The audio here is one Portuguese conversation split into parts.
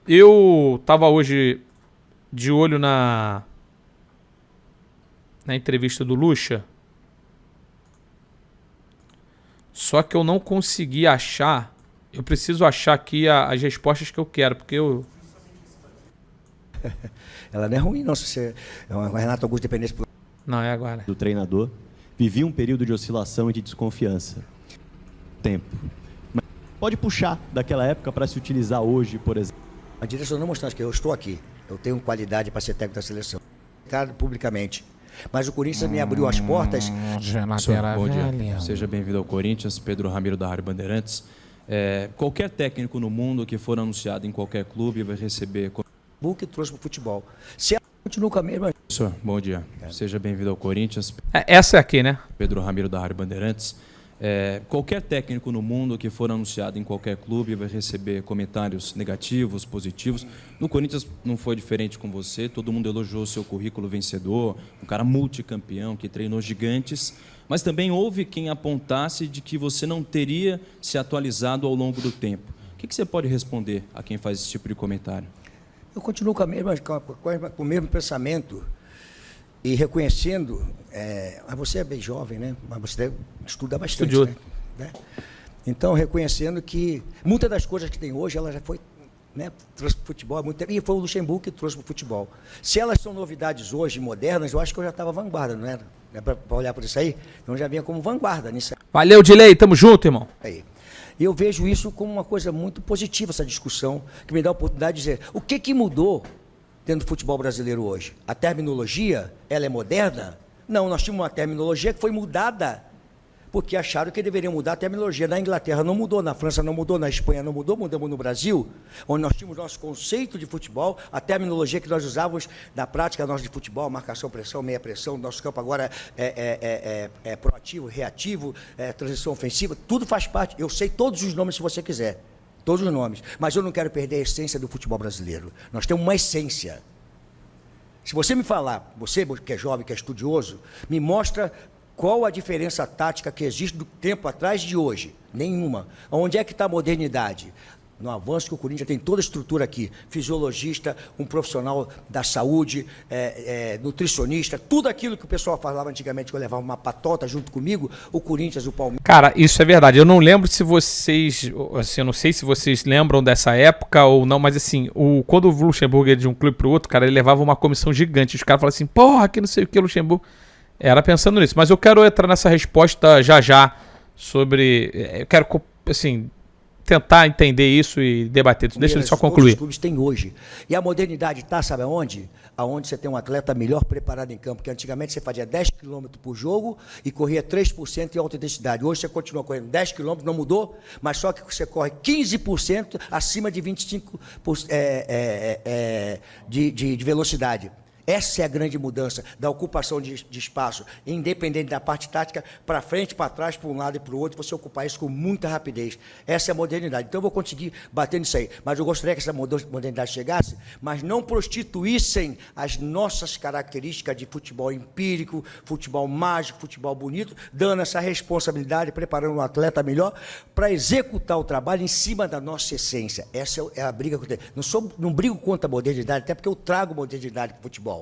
Eu tava hoje de olho na entrevista do Lucha, só que eu não consegui achar. Eu preciso achar aqui as respostas que eu quero, porque eu... Ela não é ruim, não. Se você é uma Renato Augusto dependente Não, é agora. Do treinador, vivia um período de oscilação e de desconfiança. Tempo. Mas pode puxar daquela época para se utilizar hoje, por exemplo. A direção não mostrando que eu estou aqui. Eu tenho qualidade para ser técnico da seleção. Claro, publicamente. Mas o Corinthians me abriu as portas. Bom dia. Seja bem-vindo ao Corinthians. Pedro Ramiro da Rádio Bandeirantes. Qualquer técnico no mundo que for anunciado em qualquer clube vai receber... O que trouxe para o futebol. Se ela continua com a mesma... Professor, bom dia. Seja bem-vindo ao Corinthians. Essa é aqui, né? Pedro Ramiro da Rádio Bandeirantes. Qualquer técnico no mundo que for anunciado em qualquer clube vai receber comentários negativos, positivos. No Corinthians não foi diferente com você. Todo mundo elogiou o seu currículo vencedor, um cara multicampeão que treinou gigantes. Mas também houve quem apontasse de que você não teria se atualizado ao longo do tempo. O que você pode responder a quem faz esse tipo de comentário? Eu continuo com o mesmo pensamento e reconhecendo, mas você é bem jovem, né? Mas você estuda bastante, né? Então, reconhecendo que muitas das coisas que tem hoje, ela já foi, né, trouxe para o futebol há muito tempo, e foi o Luxemburgo que trouxe para o futebol. Se elas são novidades hoje, modernas, eu acho que eu já estava vanguarda, não era? Para olhar por isso aí, então já vinha como vanguarda nisso aí. Valeu, Dilei, tamo junto, irmão. Aí. E eu vejo isso como uma coisa muito positiva, essa discussão, que me dá a oportunidade de dizer o que mudou dentro do futebol brasileiro hoje. A terminologia, ela é moderna? Não, nós tínhamos uma terminologia que foi mudada, porque acharam que deveriam mudar a terminologia. Na Inglaterra não mudou, na França não mudou, na Espanha não mudou, mudamos no Brasil, onde nós tínhamos nosso conceito de futebol, a terminologia que nós usávamos na prática nossa de futebol, marcação, pressão, meia pressão, nosso campo agora é proativo, reativo, transição ofensiva, tudo faz parte. Eu sei todos os nomes se você quiser, todos os nomes, mas eu não quero perder a essência do futebol brasileiro. Nós temos uma essência. Se você me falar, você que é jovem, que é estudioso, me mostra qual a diferença tática que existe do tempo atrás de hoje? Nenhuma. Onde é que está a modernidade? No avanço que o Corinthians tem toda a estrutura aqui, fisiologista, um profissional da saúde, nutricionista, tudo aquilo que o pessoal falava antigamente, que eu levava uma patota junto comigo, o Corinthians, o Palmeiras. Cara, isso é verdade. Eu não lembro se vocês, assim, eu não sei se vocês lembram dessa época ou não, mas assim, quando o Luxemburgo ia de um clube pro outro, cara, ele levava uma comissão gigante. Os caras falavam assim, porra, que não sei o que, Luxemburgo. Era pensando nisso, mas eu quero entrar nessa resposta já sobre... Eu quero, assim, tentar entender isso e debater isso. Deixa ele só concluir. Os clubes têm hoje. E a modernidade está, sabe aonde? Aonde você tem um atleta melhor preparado em campo, porque antigamente você fazia 10 km por jogo e corria 3% em alta intensidade. Hoje você continua correndo 10 km, não mudou, mas só que você corre 15% acima de 25% de velocidade. Essa é a grande mudança da ocupação de espaço, independente da parte tática, para frente, para trás, para um lado e para o outro, você ocupar isso com muita rapidez. Essa é a modernidade. Então eu vou conseguir bater nisso aí. Mas eu gostaria que essa modernidade chegasse, mas não prostituíssem as nossas características de futebol empírico, futebol mágico, futebol bonito, dando essa responsabilidade, preparando um atleta melhor para executar o trabalho em cima da nossa essência. Essa é a briga que eu tenho. Não brigo contra a modernidade, até porque eu trago modernidade para o futebol.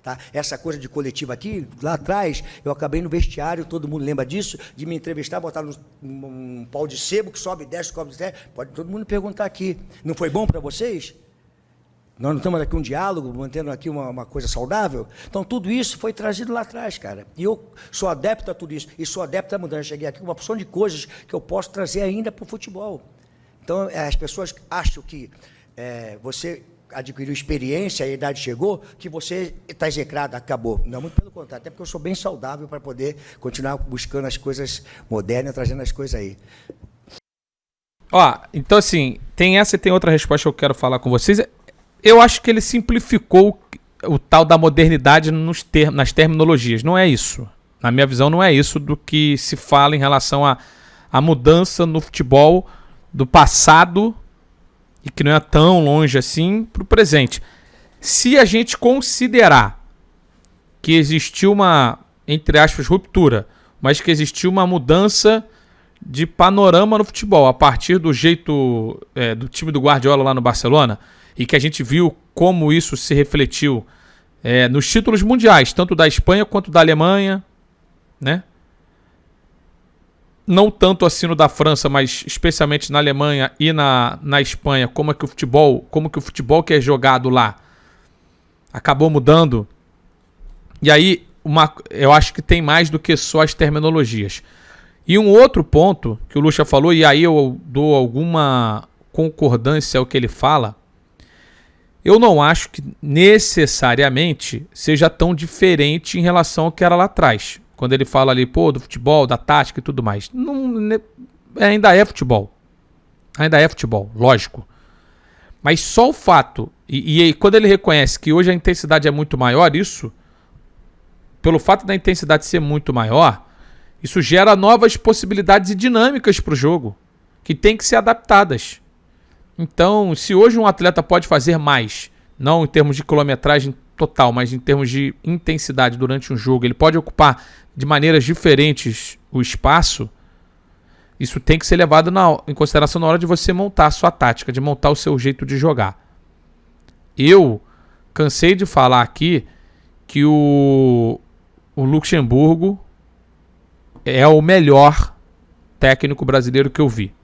Tá? Essa coisa de coletiva aqui, lá atrás, eu acabei no vestiário, todo mundo lembra disso, de me entrevistar, botar num pau de sebo que sobe e desce, pode todo mundo perguntar aqui. Não foi bom para vocês? Nós não estamos aqui um diálogo, mantendo aqui uma coisa saudável? Então, tudo isso foi trazido lá atrás, cara. E eu sou adepto a tudo isso, e sou adepto à mudança. Eu cheguei aqui com uma porção de coisas que eu posso trazer ainda para o futebol. Então, as pessoas acham que você adquiriu experiência, a idade chegou, que você está execrado, acabou. Não, muito pelo contrário, até porque eu sou bem saudável para poder continuar buscando as coisas modernas, trazendo as coisas aí. Ó, então assim, tem essa e tem outra resposta que eu quero falar com vocês. Eu acho que ele simplificou o tal da modernidade nas terminologias. Não é isso. Na minha visão, não é isso do que se fala em relação à mudança no futebol do passado, e que não é tão longe assim, para o presente. Se a gente considerar que existiu uma, entre aspas, ruptura, mas que existiu uma mudança de panorama no futebol, a partir do jeito do time do Guardiola lá no Barcelona, e que a gente viu como isso se refletiu nos títulos mundiais, tanto da Espanha quanto da Alemanha, né? Não tanto assim no da França, mas especialmente na Alemanha e na Espanha, como que o futebol que é jogado lá acabou mudando. E aí, eu acho que tem mais do que só as terminologias. E um outro ponto que o Lucha falou, e aí eu dou alguma concordância ao que ele fala, eu não acho que necessariamente seja tão diferente em relação ao que era lá atrás. Quando ele fala ali, do futebol, da tática e tudo mais. Ainda é futebol. Ainda é futebol, lógico. Mas só o fato, e quando ele reconhece que hoje a intensidade é muito maior, isso, pelo fato da intensidade ser muito maior, isso gera novas possibilidades e dinâmicas para o jogo, que tem que ser adaptadas. Então, se hoje um atleta pode fazer mais, não em termos de quilometragem total, mas em termos de intensidade durante um jogo, ele pode ocupar de maneiras diferentes o espaço, isso tem que ser levado em consideração na hora de você montar a sua tática, de montar o seu jeito de jogar. Eu cansei de falar aqui que o Luxemburgo é o melhor técnico brasileiro que eu vi.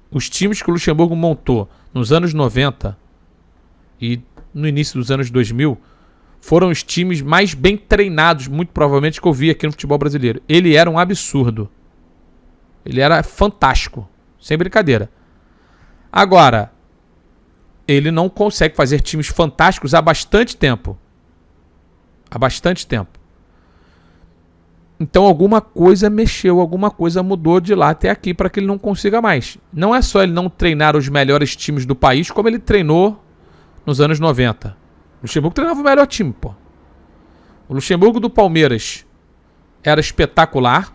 Os times que o Luxemburgo montou nos anos 90 e no início dos anos 2000 foram os times mais bem treinados, muito provavelmente, que eu vi aqui no futebol brasileiro. Ele era um absurdo. Ele era fantástico. Sem brincadeira. Agora, ele não consegue fazer times fantásticos há bastante tempo. Há bastante tempo. Então alguma coisa mexeu, alguma coisa mudou de lá até aqui para que ele não consiga mais. Não é só ele não treinar os melhores times do país, como ele treinou nos anos 90. O Luxemburgo treinava o melhor time, pô. O Luxemburgo do Palmeiras era espetacular.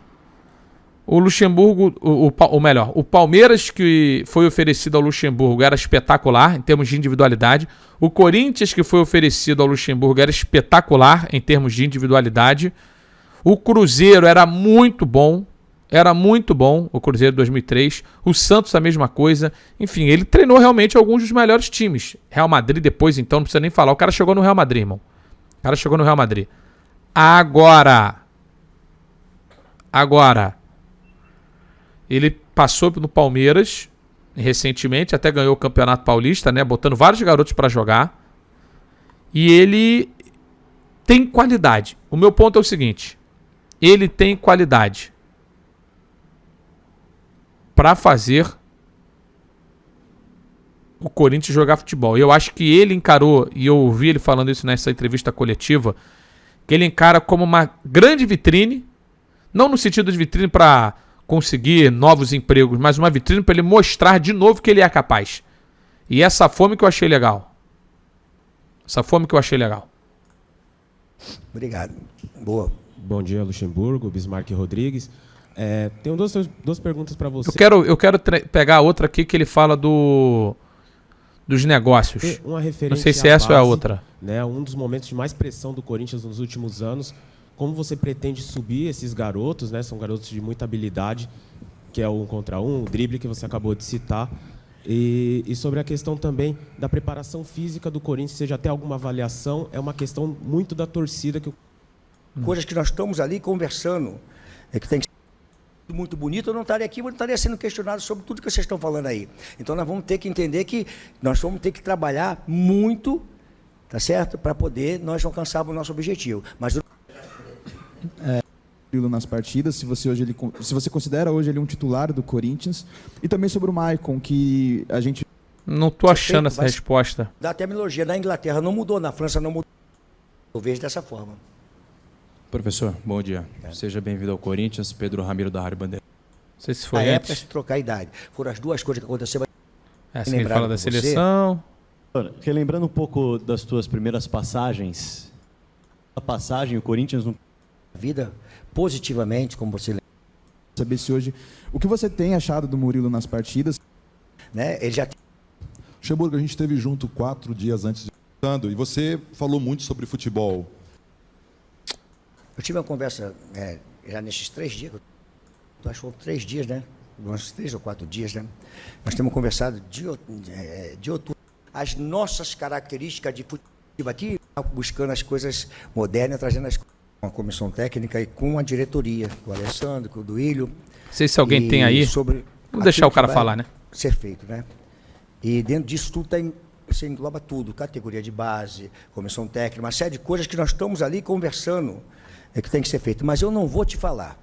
O Luxemburgo, o Palmeiras que foi oferecido ao Luxemburgo era espetacular em termos de individualidade. O Corinthians que foi oferecido ao Luxemburgo era espetacular em termos de individualidade. O Cruzeiro era muito bom. Era muito bom, o Cruzeiro de 2003. O Santos a mesma coisa. Enfim, ele treinou realmente alguns dos melhores times. Real Madrid depois, então, não precisa nem falar. O cara chegou no Real Madrid, irmão. O cara chegou no Real Madrid. Agora, ele passou no Palmeiras recentemente, até ganhou o Campeonato Paulista, né? Botando vários garotos para jogar. E ele tem qualidade. O meu ponto é o seguinte. Ele tem qualidade para fazer o Corinthians jogar futebol. E eu acho que ele encarou, e eu ouvi ele falando isso nessa entrevista coletiva, que ele encara como uma grande vitrine, não no sentido de vitrine para conseguir novos empregos, mas uma vitrine para ele mostrar de novo que ele é capaz. E essa fome que eu achei legal. Obrigado. Boa. Bom dia, Luxemburgo, Bismarck Rodrigues. Tenho duas perguntas para você. Eu quero pegar outra aqui que ele fala dos negócios. Uma referência não sei se essa ou é a outra. Né, um dos momentos de mais pressão do Corinthians nos últimos anos. Como você pretende subir esses garotos, né? São garotos de muita habilidade, que é o 1 contra 1, o drible que você acabou de citar. E sobre a questão também da preparação física do Corinthians, seja até alguma avaliação, é uma questão muito da torcida. Coisas que nós estamos ali conversando, que tem que ser muito bonito, eu não estaria aqui, eu não estaria sendo questionado sobre tudo que vocês estão falando aí. Então nós vamos ter que entender que nós vamos ter que trabalhar muito, tá certo? Para poder nós alcançarmos o nosso objetivo. Mas nas partidas, se você considera hoje ele um titular do Corinthians, e também sobre o Maicon, que a gente... Não tô achando essa resposta. Da terminologia, na Inglaterra não mudou, na França não mudou. Eu vejo dessa forma. Professor, bom dia. Seja bem-vindo ao Corinthians, Pedro Ramiro da Rádio Bandeira. Não sei se foi a antes. época de trocar a idade. Foram as duas coisas que aconteceram. Assim ele fala da seleção. Relembrando um pouco das tuas primeiras passagens, o Corinthians não... vida positivamente, como você lembra. Saber se hoje... O que você tem achado do Murilo nas partidas? Né? Ele já... Luxemburgo, a gente esteve junto 4 dias antes de... E você falou muito sobre futebol. Eu tive uma conversa já nesses 3 dias. Acho que foram 3 dias, né? uns 3 ou 4 dias, né? Nós temos conversado de outubro. As nossas características de futebol aqui, buscando as coisas modernas, trazendo as coisas com a comissão técnica e com a diretoria, com o Alessandro, com o Duílio. Não sei se alguém tem aí. Vamos deixar o cara falar, né? Ser feito, né? E dentro disso tudo você engloba tudo, categoria de base, comissão técnica, uma série de coisas que nós estamos ali conversando que tem que ser feito. Mas eu não vou te falar,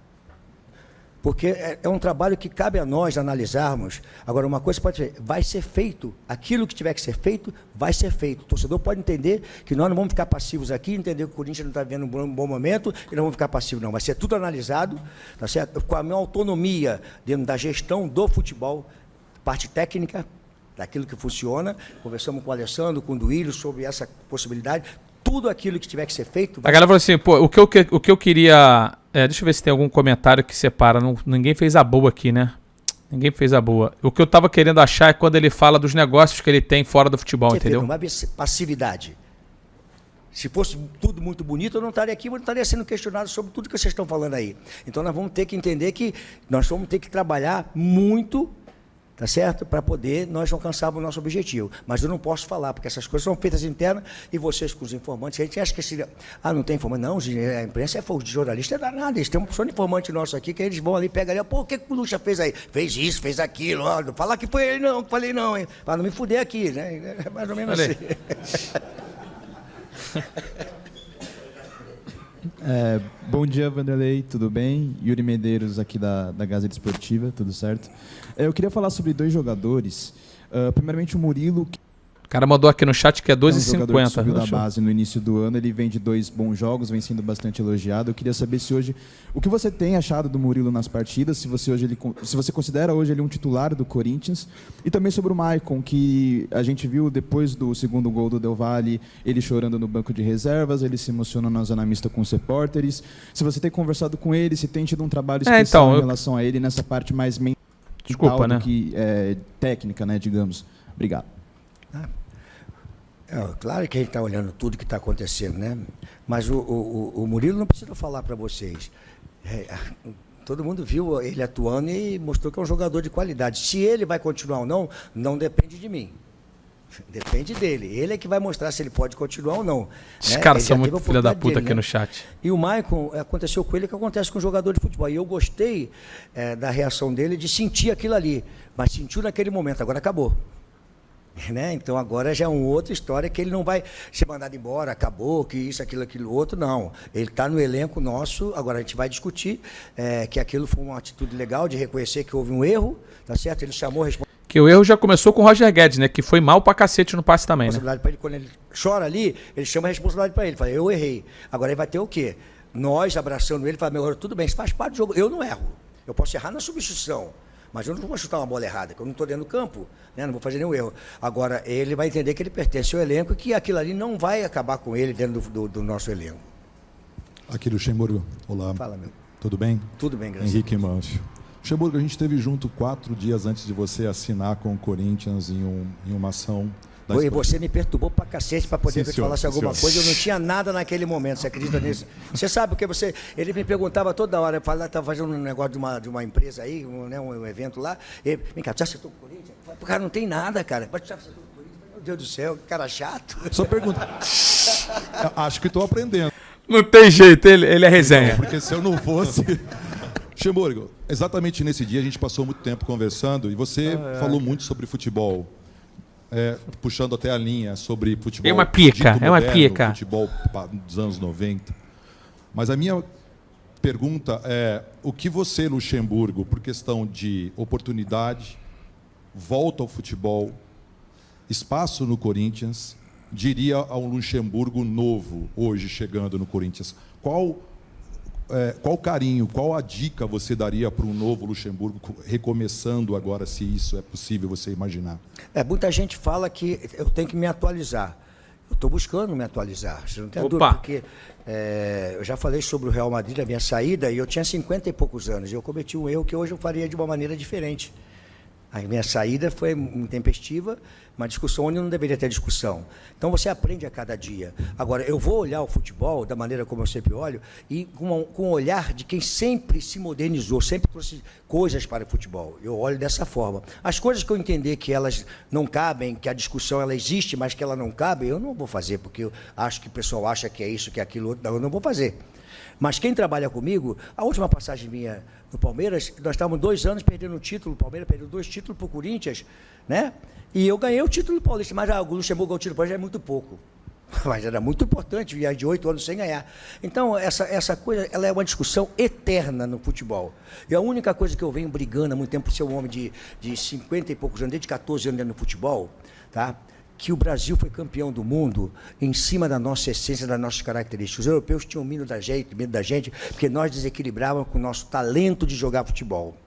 porque é um trabalho que cabe a nós analisarmos. Agora, uma coisa pode ser, vai ser feito, aquilo que tiver que ser feito, vai ser feito. O torcedor pode entender que nós não vamos ficar passivos aqui, entender que o Corinthians não está vivendo um bom momento e não vamos ficar passivos, não. Vai ser tudo analisado, tá certo? Com a minha autonomia dentro da gestão do futebol, parte técnica, daquilo que funciona. Conversamos com o Alessandro, com o Duílio sobre essa possibilidade. Tudo aquilo que tiver que ser feito... A galera falou assim, pô, o que eu queria... deixa eu ver se tem algum comentário que separa. Ninguém fez a boa aqui, né? Ninguém fez a boa. O que eu tava querendo achar é quando ele fala dos negócios que ele tem fora do futebol, entendeu? Não vai haver passividade. Se fosse tudo muito bonito, eu não estaria aqui, eu não estaria sendo questionado sobre tudo que vocês estão falando aí. Então, nós vamos ter que entender que nós vamos ter que trabalhar muito... Tá certo? Para poder nós alcançarmos o nosso objetivo. Mas eu não posso falar, porque essas coisas são feitas internas e vocês com os informantes, a gente acha que não tem informante. Não, a imprensa de jornalista é danada. Eles têm uma opção de informante nosso aqui, que eles vão ali, pegam ali, pô, o que o Lucha fez aí? Fez isso, fez aquilo, ó, não falar que foi ele não, que falei não, hein? Para não me fuder aqui, né? É mais ou menos assim. Bom dia, Vanderlei, tudo bem? Yuri Medeiros aqui da Gazeta Esportiva, tudo certo? Eu queria falar sobre 2 jogadores. Primeiramente o Murilo, que o cara mandou aqui no chat que é 12,50. um jogador que subiu da base no início do ano, ele vem de 2 bons jogos, vem sendo bastante elogiado. Eu queria saber se hoje, o que você tem achado do Murilo nas partidas, se você considera hoje ele um titular do Corinthians, e também sobre o Maicon, que a gente viu depois do 2º gol do Del Valle, ele chorando no banco de reservas, ele se emocionou na zona mista com os repórteres. Se você tem conversado com ele, se tem tido um trabalho especial em relação a ele nessa parte mais mental do que técnica, né, digamos. Obrigado. Claro que a gente está olhando tudo que está acontecendo, né? Mas o Murilo não precisa falar para vocês. Todo mundo viu ele atuando e mostrou que é um jogador de qualidade. Se ele vai continuar ou não, não depende de mim. Depende dele. Ele é que vai mostrar se ele pode continuar ou não. Os caras são muito filha da puta aqui no chat. E o Maicon, aconteceu com ele o que acontece com o jogador de futebol. E eu gostei da reação dele de sentir aquilo ali. Mas sentiu naquele momento, agora acabou. Né? Então agora já é uma outra história que ele não vai ser mandado embora, acabou, que isso, aquilo outro, não. Ele está no elenco nosso, agora a gente vai discutir que aquilo foi uma atitude legal de reconhecer que houve um erro, tá certo? Ele chamou a que o erro já começou com o Roger Guedes, né? Que foi mal pra cacete no passe também, né? Pra ele, quando ele chora ali, ele chama a responsabilidade para ele, fala, eu errei. Agora ele vai ter o quê? Nós abraçando ele, fala, meu, tudo bem, isso faz parte do jogo, eu não erro. Eu posso errar na substituição. Mas eu não vou chutar uma bola errada, que eu não estou dentro do campo, né? Não vou fazer nenhum erro. Agora, ele vai entender que ele pertence ao elenco e que aquilo ali não vai acabar com ele dentro do nosso elenco. Aqui do Luxemburgo. Olá. Fala, meu. Tudo bem? Tudo bem, graças Henrique Manfio. Luxemburgo, a gente esteve junto 4 dias antes de você assinar com o Corinthians em uma ação... E você me perturbou pra cacete para poder que eu te falasse alguma coisa. Eu não tinha nada naquele momento, você acredita nisso? Você sabe porque ele me perguntava toda hora, estava fazendo um negócio de uma empresa aí, um evento lá. Ele, vem cá, já acertou com o Corinthians? O cara não tem nada, cara. Mas já acertou com o Corinthians? Meu Deus do céu, que cara chato. Só pergunta. Acho que estou aprendendo. Não tem jeito, ele é resenha. Não, porque se eu não fosse... Luxemburgo, exatamente nesse dia a gente passou muito tempo conversando e você falou muito sobre futebol. Puxando até a linha sobre futebol. É uma pica, moderno, futebol dos anos 90. Mas a minha pergunta é, o que você, Luxemburgo, por questão de oportunidade, volta ao futebol, espaço no Corinthians, diria a um Luxemburgo novo, hoje chegando no Corinthians? Qual carinho, qual a dica você daria para um novo Luxemburgo, recomeçando agora, se isso é possível você imaginar? Muita gente fala que eu tenho que me atualizar. Eu estou buscando me atualizar, você não tem dúvida, porque eu já falei sobre o Real Madrid, a minha saída, e eu tinha 50 e poucos anos, e eu cometi um erro que hoje eu faria de uma maneira diferente. A minha saída foi intempestiva, uma discussão onde não deveria ter discussão. Então você aprende a cada dia. Agora, eu vou olhar o futebol da maneira como eu sempre olho e com o olhar de quem sempre se modernizou, sempre trouxe coisas para o futebol. Eu olho dessa forma. As coisas que eu entender que elas não cabem, que a discussão ela existe, mas que ela não cabe, eu não vou fazer, porque eu acho que o pessoal acha que é isso, que é aquilo, eu não vou fazer. Mas quem trabalha comigo, a última passagem minha no Palmeiras, nós estávamos 2 anos perdendo o título, o Palmeiras perdeu 2 títulos para o Corinthians, né? E eu ganhei o título paulista, mas o Luxemburgo ganhou o título paulista é muito pouco. Mas era muito importante, viajar de 8 anos sem ganhar. Então, essa coisa, ela é uma discussão eterna no futebol. E a única coisa que eu venho brigando há muito tempo, por ser um homem de 50 e poucos anos, desde 14 anos no futebol, tá? Que o Brasil foi campeão do mundo em cima da nossa essência, das nossas características. Os europeus tinham medo da gente, porque nós desequilibrávamos com o nosso talento de jogar futebol.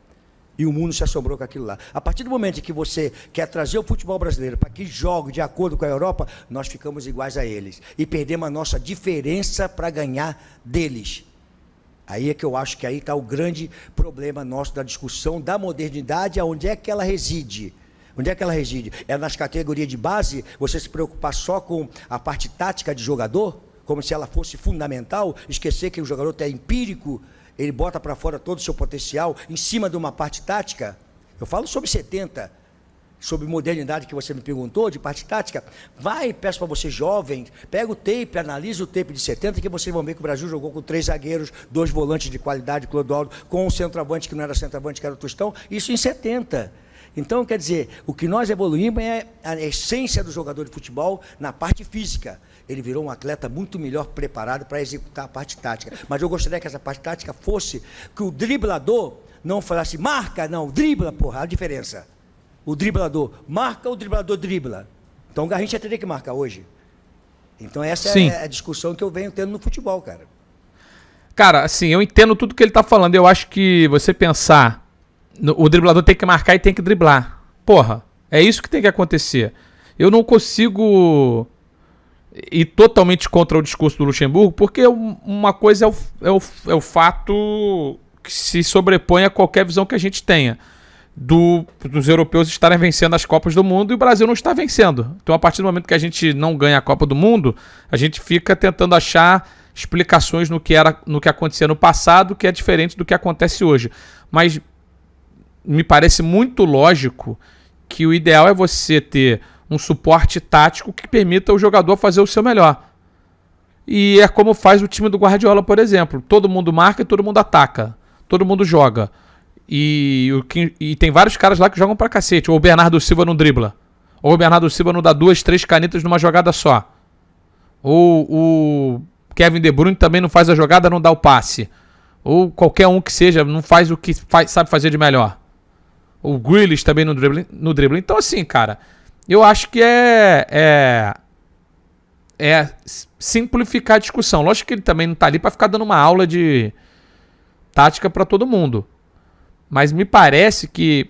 E o mundo se assombrou com aquilo lá. A partir do momento em que você quer trazer o futebol brasileiro para que jogue de acordo com a Europa, nós ficamos iguais a eles. E perdemos a nossa diferença para ganhar deles. Aí é que eu acho que aí está o grande problema nosso da discussão da modernidade, onde é que ela reside. Onde é que ela reside? É nas categorias de base, você se preocupar só com a parte tática de jogador, como se ela fosse fundamental, esquecer que o jogador é empírico, ele bota para fora todo o seu potencial em cima de uma parte tática. Eu falo sobre 70, sobre modernidade que você me perguntou, de parte tática. Vai, peço para você jovem, pega o tape, analisa o tape de 70, que vocês vão ver que o Brasil jogou com 3 zagueiros, 2 volantes de qualidade, Clodoaldo, com um centroavante que não era centroavante, que era o Tostão, isso em 70. Então, quer dizer, o que nós evoluímos é a essência do jogador de futebol na parte física. Ele virou um atleta muito melhor preparado para executar a parte tática. Mas eu gostaria que essa parte tática fosse que o driblador não falasse, marca, não, dribla, porra, a diferença. O driblador marca, o driblador dribla. Então o Garrincha teria que marcar hoje. Então essa é a discussão que eu venho tendo no futebol, cara. Cara, assim, eu entendo tudo que ele tá falando. Eu acho que você pensar... O driblador tem que marcar e tem que driblar. Porra, é isso que tem que acontecer. Eu não consigo ir totalmente contra o discurso do Luxemburgo, porque uma coisa é o fato que se sobrepõe a qualquer visão que a gente tenha. Dos europeus estarem vencendo as Copas do Mundo e o Brasil não está vencendo. Então, a partir do momento que a gente não ganha a Copa do Mundo, a gente fica tentando achar explicações no que acontecia no passado, que é diferente do que acontece hoje. Mas me parece muito lógico que o ideal é você ter um suporte tático que permita o jogador fazer o seu melhor. E é como faz o time do Guardiola, por exemplo. Todo mundo marca e todo mundo ataca. Todo mundo joga. E tem vários caras lá que jogam pra cacete. Ou o Bernardo Silva não dribla. Ou o Bernardo Silva não dá 2, 3 canetas numa jogada só. Ou o Kevin De Bruyne também não faz a jogada, não dá o passe. Ou qualquer um que seja, não faz o que sabe fazer de melhor. O Grealish também no drible. Então, assim, cara, eu acho que é simplificar a discussão. Lógico que ele também não tá ali pra ficar dando uma aula de tática pra todo mundo. Mas me parece que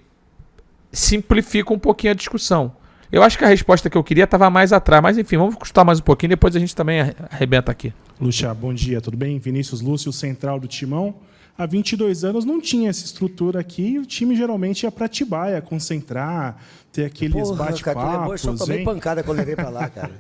simplifica um pouquinho a discussão. Eu acho que a resposta que eu queria estava mais atrás. Mas, enfim, vamos escutar mais um pouquinho, depois a gente também arrebenta aqui. Luxa, bom dia, tudo bem? Vinícius Lúcio, central do Timão. Há 22 anos não tinha essa estrutura aqui e o time geralmente ia para Atibaia concentrar, ter aqueles bate-papos. Eu só tomei pancada quando levei para lá, cara.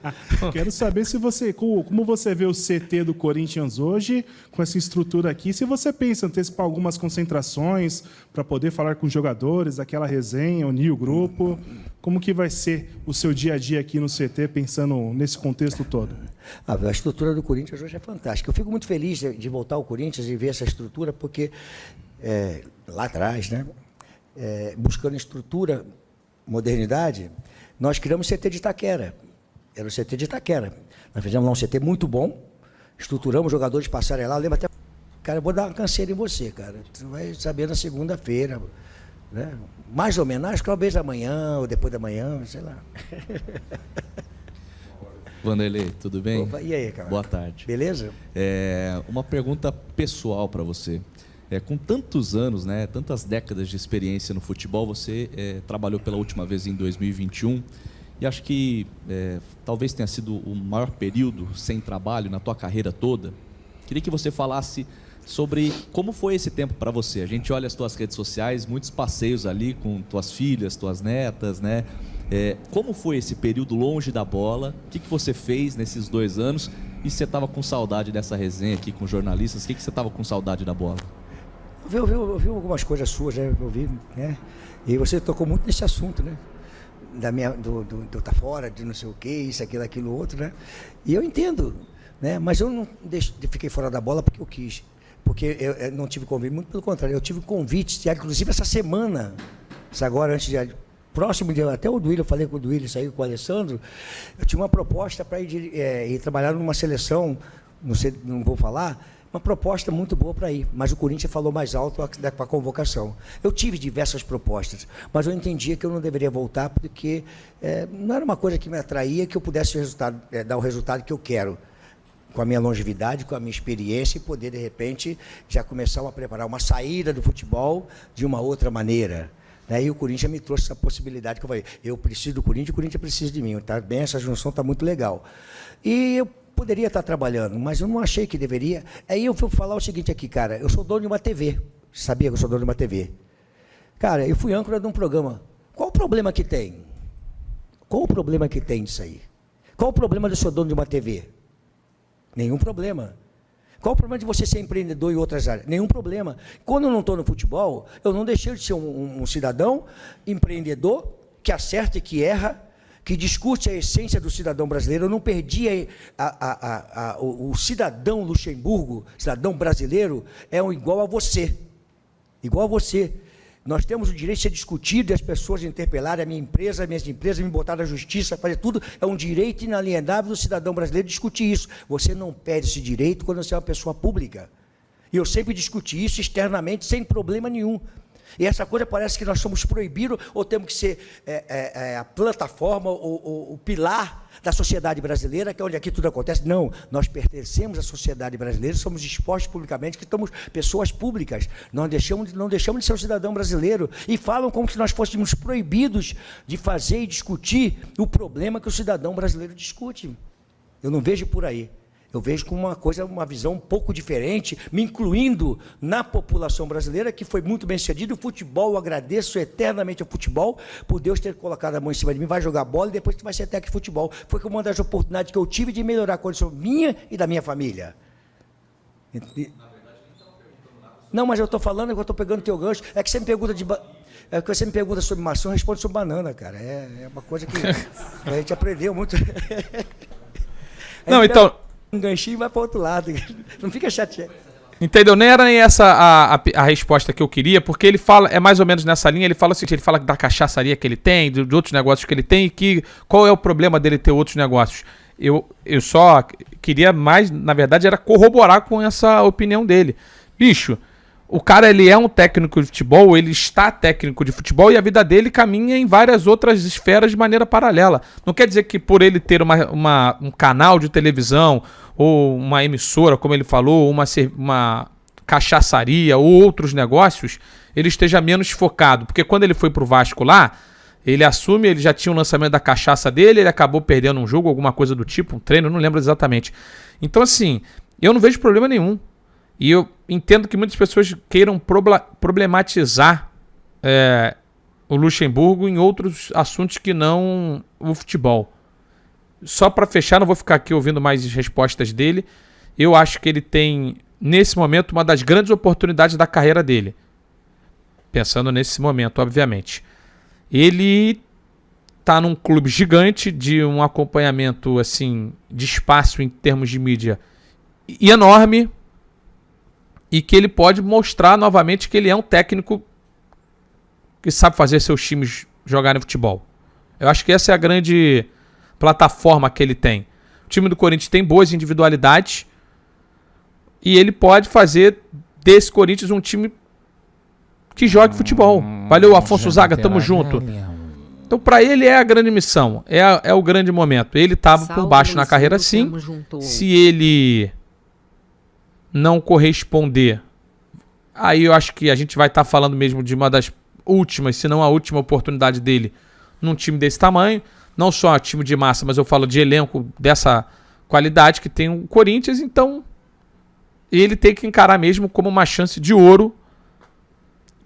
Quero saber se você, como você vê o CT do Corinthians hoje, com essa estrutura aqui, se você pensa em antecipar algumas concentrações para poder falar com os jogadores, aquela resenha, unir o grupo. Como que vai ser o seu dia a dia aqui no CT, pensando nesse contexto todo? A estrutura do Corinthians hoje é fantástica. Eu fico muito feliz de voltar ao Corinthians e ver essa estrutura, porque lá atrás, né, buscando estrutura, modernidade, nós criamos o CT de Itaquera. Era o CT de Itaquera. Nós fizemos lá um CT muito bom, estruturamos, os jogadores passarem lá. Eu lembro até, cara, eu vou dar uma canseira em você, cara. Você vai saber na segunda-feira, né? Mais ou menos, acho que talvez amanhã ou depois da manhã, sei lá. Vanderlei, tudo bem? Opa, e aí, cara? Boa tarde. Beleza? Uma pergunta pessoal para você. Com tantos anos, né, tantas décadas de experiência no futebol, você trabalhou pela última vez em 2021 e acho que talvez tenha sido o maior período sem trabalho na tua carreira toda. Queria que você falasse sobre como foi esse tempo para você. A gente olha as tuas redes sociais, muitos passeios ali com tuas filhas, tuas netas, né? Como foi esse período longe da bola? O que você fez nesses 2 anos? E você estava com saudade dessa resenha aqui com jornalistas? O que você estava com saudade da bola? Eu vi algumas coisas suas, né? Eu vi, né? E você tocou muito nesse assunto, né? Do tá fora, de não sei o quê, isso, aquilo, outro, né? E eu entendo, né? Mas eu não fiquei fora da bola porque eu quis. Porque eu não tive convite, muito pelo contrário, eu tive convite, inclusive essa semana, agora, próximo dia, até o Duílio, eu falei com o Duílio, saiu com o Alessandro, eu tinha uma proposta para ir trabalhar numa seleção, não sei, não vou falar, uma proposta muito boa para ir, mas o Corinthians falou mais alto com a convocação. Eu tive diversas propostas, mas eu entendia que eu não deveria voltar porque não era uma coisa que me atraía, que eu pudesse dar o resultado que eu quero, com a minha longevidade, com a minha experiência e poder, de repente, já começar a preparar uma saída do futebol de uma outra maneira. E o Corinthians me trouxe essa possibilidade que eu falei, eu preciso do Corinthians, o Corinthians precisa de mim. Tá bem, essa junção está muito legal. E eu poderia estar trabalhando, mas eu não achei que deveria. Aí eu vou falar o seguinte aqui, cara, eu sou dono de uma TV. Você sabia que eu sou dono de uma TV? Cara, eu fui âncora de um programa. Qual o problema que tem? Qual o problema que tem disso aí? Qual o problema de ser dono de uma TV? Nenhum problema. Qual o problema de você ser empreendedor em outras áreas? Nenhum problema. Quando eu não estou no futebol, eu não deixei de ser um cidadão empreendedor que acerta e que erra, que discute a essência do cidadão brasileiro. Eu não perdi o cidadão Luxemburgo, cidadão brasileiro, é igual a você. Igual a você. Nós temos o direito de ser discutido e as pessoas interpelarem a minha empresa, as minhas empresas, me botar na justiça, fazer tudo. É um direito inalienável do cidadão brasileiro discutir isso. Você não perde esse direito quando você é uma pessoa pública. E eu sempre discuti isso externamente, sem problema nenhum. E essa coisa parece que nós somos proibidos ou temos que ser a plataforma ou o pilar da sociedade brasileira, que é onde aqui tudo acontece. Não, nós pertencemos à sociedade brasileira, somos expostos publicamente, que somos pessoas públicas. Nós não deixamos de ser um cidadão brasileiro. E falam como se nós fôssemos proibidos de fazer e discutir o problema que o cidadão brasileiro discute. Eu não vejo por aí. Eu vejo com uma visão um pouco diferente, me incluindo na população brasileira, que foi muito bem sucedido. O futebol, eu agradeço eternamente ao futebol, por Deus ter colocado a mão em cima de mim, vai jogar bola e depois tu vai ser técnico de futebol. Foi uma das oportunidades que eu tive de melhorar a condição minha e da minha família. Não, mas eu estou falando que eu estou pegando teu gancho. É que você me pergunta sobre maçã, eu respondo sobre banana, cara. É uma coisa que a gente aprendeu muito. Não, então... Um ganchinho e vai para o outro lado. Não fica chateado. Entendeu? Nem era nem essa a resposta que eu queria, porque ele fala, é mais ou menos nessa linha, ele fala assim, ele fala da cachaçaria que ele tem, de outros negócios que ele tem, e que qual é o problema dele ter outros negócios. Eu só queria mais, na verdade, era corroborar com essa opinião dele. Bicho, o cara, ele é um técnico de futebol, ele está técnico de futebol e a vida dele caminha em várias outras esferas de maneira paralela. Não quer dizer que por ele ter um canal de televisão ou uma emissora, como ele falou, uma cachaçaria ou outros negócios, ele esteja menos focado. Porque quando ele foi pro Vasco lá, ele assume, ele já tinha o lançamento da cachaça dele, ele acabou perdendo um jogo, alguma coisa do tipo, um treino, não lembro exatamente. Então, assim, eu não vejo problema nenhum. E eu entendo que muitas pessoas queiram problematizar o Luxemburgo em outros assuntos que não o futebol. Só para fechar, não vou ficar aqui ouvindo mais respostas dele. Eu acho que ele tem, nesse momento, uma das grandes oportunidades da carreira dele. Pensando nesse momento, obviamente. Ele está num clube gigante, de um acompanhamento assim, de espaço em termos de mídia e enorme. E que ele pode mostrar novamente que ele é um técnico que sabe fazer seus times jogarem futebol. Eu acho que essa é a grande plataforma que ele tem. O time do Corinthians tem boas individualidades e ele pode fazer desse Corinthians um time que jogue futebol. Valeu, Afonso Zaga, tamo junto. Então, para ele é a grande missão, é o grande momento. Ele estava por baixo na carreira, sim. Se ele não corresponder, aí eu acho que a gente vai estar falando mesmo de uma das últimas, se não a última oportunidade dele num time desse tamanho, não só time de massa, mas eu falo de elenco dessa qualidade que tem o Corinthians. Então E ele tem que encarar mesmo como uma chance de ouro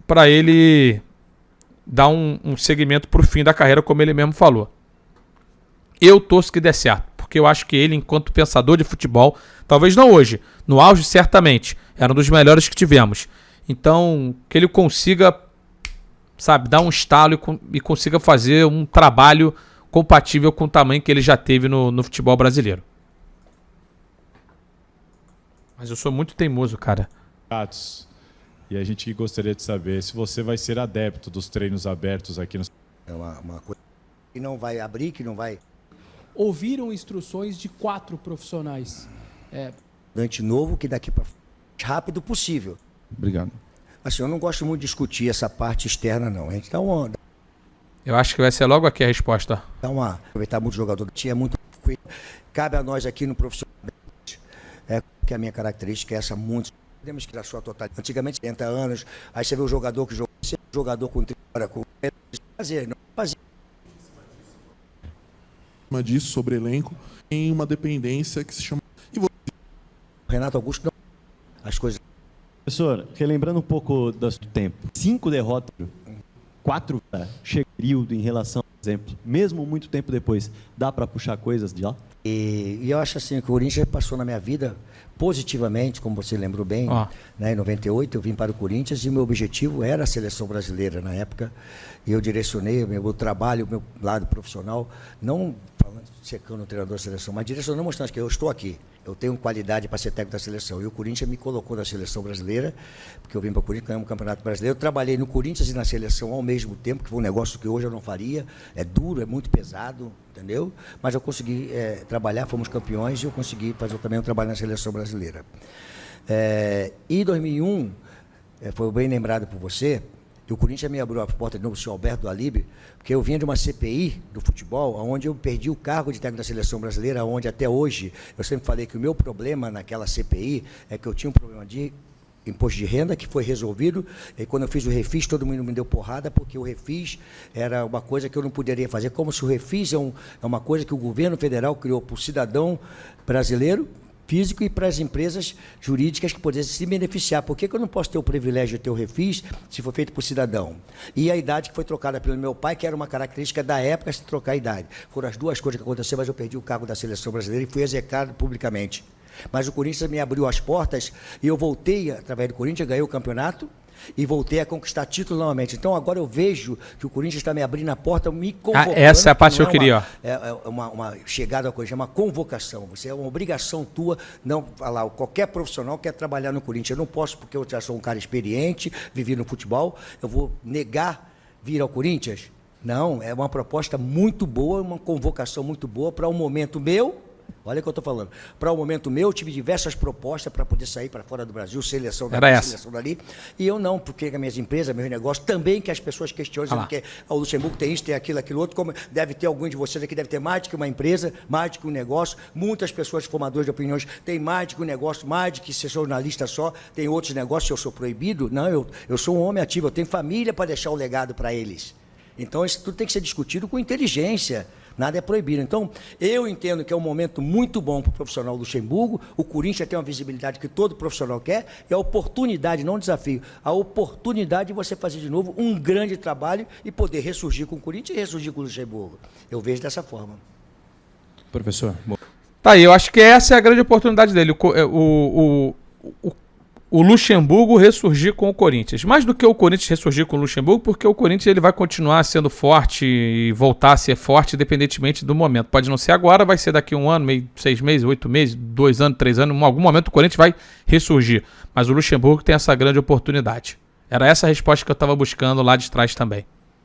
para ele dar um segmento pro fim da carreira, como ele mesmo falou. Eu torço que dê certo, porque eu acho que ele, enquanto pensador de futebol, talvez não hoje, no auge certamente, era um dos melhores que tivemos. Então, que ele consiga, sabe, dar um estalo e consiga fazer um trabalho compatível com o tamanho que ele já teve no futebol brasileiro. Mas eu sou muito teimoso, cara. E a gente gostaria de saber se você vai ser adepto dos treinos abertos aqui no... É uma coisa que não vai abrir, que não vai... Ouviram instruções de 4 profissionais. Novo, que daqui para rápido possível. Obrigado. Assim, eu não gosto muito de discutir essa parte externa, não. A gente dá uma... Eu acho que vai ser logo aqui a resposta. Aproveitar muito o jogador. Tinha muito... Cabe a nós aqui no profissional. Que a minha característica é essa muito... Temos que dar sua totalidade. Antigamente, 30 anos, aí você vê o jogador que jogou, jogador com 30 horas, com fazer, não fazia. Disso sobre elenco em uma dependência que se chama. E você... Renato Augusto não. As coisas. Professor, relembrando um pouco do tempo, 5 derrotas, 4 chegariam em relação, por exemplo, mesmo muito tempo depois, dá para puxar coisas de lá? E eu acho assim que o Corinthians passou na minha vida positivamente, como você lembrou bem, né, em 98 eu vim para o Corinthians e o meu objetivo era a seleção brasileira na época. E eu direcionei o meu trabalho, o meu lado profissional, não falando, secando o treinador da seleção, mas direcionando, mostrando que eu estou aqui. Eu tenho qualidade para ser técnico da seleção. E o Corinthians me colocou na seleção brasileira, porque eu vim para o Corinthians, ganhamos o Campeonato Brasileiro. Eu trabalhei no Corinthians e na seleção ao mesmo tempo, que foi um negócio que hoje eu não faria. É duro, é muito pesado, entendeu? Mas eu consegui trabalhar, fomos campeões e eu consegui fazer também um trabalho na seleção brasileira. Em 2001, foi bem lembrado por você, o Corinthians me abriu a porta de novo, o senhor Alberto Alibre, porque eu vinha de uma CPI do futebol, onde eu perdi o cargo de técnico da seleção brasileira, onde até hoje eu sempre falei que o meu problema naquela CPI é que eu tinha um problema de imposto de renda que foi resolvido, e quando eu fiz o refis todo mundo me deu porrada, porque o refis era uma coisa que eu não poderia fazer, como se o refis é uma coisa que o governo federal criou para o cidadão brasileiro, físico, e para as empresas jurídicas que pudessem se beneficiar. Por que eu não posso ter o privilégio de ter o refis se for feito por cidadão? E a idade que foi trocada pelo meu pai, que era uma característica da época, se trocar a idade. Foram as duas coisas que aconteceram, mas eu perdi o cargo da seleção brasileira e fui execrado publicamente. Mas o Corinthians me abriu as portas e eu voltei, através do Corinthians, ganhei o campeonato e voltei a conquistar título novamente. Então agora eu vejo que o Corinthians está me abrindo a porta, me convocando. Essa é a parte que eu queria. Uma chegada ao Corinthians, é uma convocação. Você é uma obrigação tua, não falar. Qualquer profissional quer trabalhar no Corinthians. Eu não posso, porque eu já sou um cara experiente, vivi no futebol, eu vou negar vir ao Corinthians? Não, é uma proposta muito boa, uma convocação muito boa para um momento meu. Olha o que eu estou falando. Para o momento meu, eu tive diversas propostas para poder sair para fora do Brasil, seleção daqui, seleção dali. E eu não, porque as minhas empresas, meus negócios, também que as pessoas questionam, porque o Luxemburgo tem isso, tem aquilo outro, como deve ter algum de vocês aqui, deve ter mais do que uma empresa, mais do que um negócio. Muitas pessoas formadoras de opiniões têm mais do que um negócio, mais do que ser jornalista só, tem outros negócios, eu sou proibido. Não, eu sou um homem ativo, eu tenho família para deixar o legado para eles. Então, isso tudo tem que ser discutido com inteligência. Nada é proibido. Então, eu entendo que é um momento muito bom para o profissional Luxemburgo. O Corinthians tem uma visibilidade que todo profissional quer, e a oportunidade, não o desafio, a oportunidade de você fazer de novo um grande trabalho e poder ressurgir com o Corinthians e ressurgir com o Luxemburgo. Eu vejo dessa forma. Professor. Tá aí, eu acho que essa é a grande oportunidade dele. O Luxemburgo ressurgir com o Corinthians. Mais do que o Corinthians ressurgir com o Luxemburgo, porque o Corinthians ele vai continuar sendo forte e voltar a ser forte independentemente do momento. Pode não ser agora, vai ser daqui 1 ano, 6 meses, 8 meses, 2 anos, 3 anos. Em algum momento o Corinthians vai ressurgir. Mas o Luxemburgo tem essa grande oportunidade. Era essa a resposta que eu estava buscando lá de trás também.